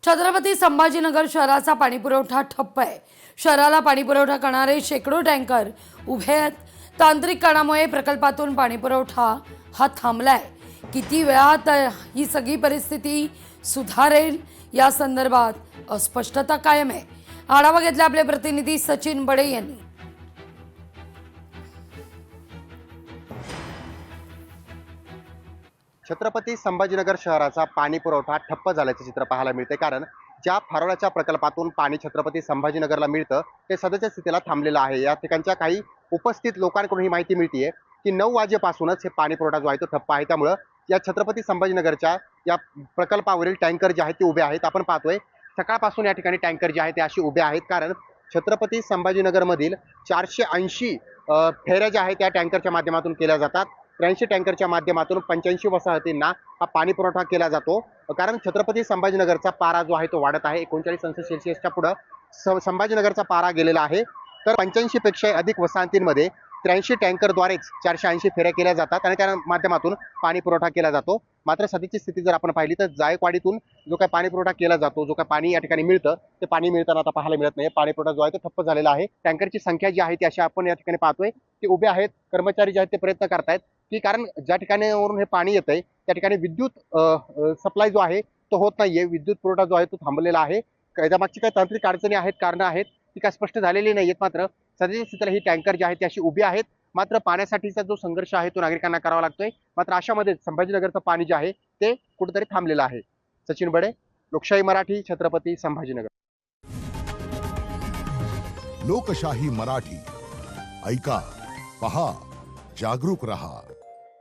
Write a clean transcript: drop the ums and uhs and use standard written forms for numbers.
छत्रपती संभाजीनगर शहराचा पाणीपुरवठा ठप्प आहे। शहराला पाणीपुरवठा करणारे शेकडो टँकर उभे आहेत। तांत्रिक कारणामुळे प्रकल्पातून पाणीपुरवठा हा थांबलाय। किती वेळात ही सगळी परिस्थिती सुधारेल या संदर्भात अस्पष्टता कायम आहे। आढावा घेतला आपले प्रतिनिधी सचिन बडे यांनी। छत्रपती संभाजीनगर शहराचा पाणी पुरवठा ठप्प झाल्याचे चित्र पाहायला मिळते। कारण ज्या फारोळ्याच्या प्रकल्पातून पाणी छत्रपती संभाजीनगरला मिळतं ते सध्याच्या स्थितीला थांबलेलं आहे। या ठिकाणच्या काही उपस्थित लोकांकडून ही माहिती मिळते की 9 वाजेपासूनच हे पाणी पुरवठा जो आहे तो ठप्प आहे। त्यामुळे या छत्रपती संभाजीनगरच्या या प्रकल्पावरील टँकर जे आहेत ते उभे आहेत। आपण पाहतोय सकाळपासून या ठिकाणी टँकर जे आहेत ते अशी उभे आहेत। कारण छत्रपती संभाजीनगरमधील 480 फेऱ्या ज्या आहेत त्या टँकरच्या माध्यमातून केल्या जातात। 83 टँकरच्या माध्यमातून 85 वसाहतींना हा पाणी पुरवठा केला जातो। कारण छत्रपती संभाजीनगरचा पारा जो आहे तो वाढत आहे। 39 अंश सेल्सिअसच्या पुढे संभाजीनगरचा पारा गेलेला आहे। तर 85 पेक्षा अधिक वसाहतींमध्ये 83 टँकरद्वारेच 480 फेऱ्या केल्या जातात आणि त्या माध्यमातून पाणी पुरवठा केला जातो। मात्र सध्याची स्थिती जर आपण पाहिली तर जायकवाडीतून जो काही पाणी पुरवठा केला जातो, जो काही पाणी या ठिकाणी मिळतं ते पाणी मिळताना आता पाहायला मिळत नाही। पाणी पुरवठा जो आहे तो ठप्प झालेला आहे। टँकरची संख्या जी आहे ती अशी आपण या ठिकाणी पाहतोय की उभे आहेत। कर्मचारी जे आहेत ते प्रयत्न करतायत की कारण ज्या ठिकाणावरून हे पाणी येतंय त्या ठिकाणी विद्युत सप्लाय जो आहे तो होत नाहीये। विद्युत पुरवठा जो आहे तो थांबलेला आहे। त्यामागची काही तांत्रिक अडचणी आहेत, कारणं आहेत ती काय स्पष्ट झालेली नाहीयेत। मात्र सध्याच्या स्थितीला ही टँकर जी आहे ती अशी उभी आहेत। मात्र पाण्यासाठीचा जो संघर्ष आहे तो नागरिकांना करावा लागतोय। मात्र अशामध्ये संभाजीनगरचं पाणी जे आहे ते कुठेतरी थांबलेलं आहे। सचिन बडे, लोकशाही मराठी, छत्रपती संभाजीनगर। लोकशाही मराठी ऐका, पहा, जागरूक रहा।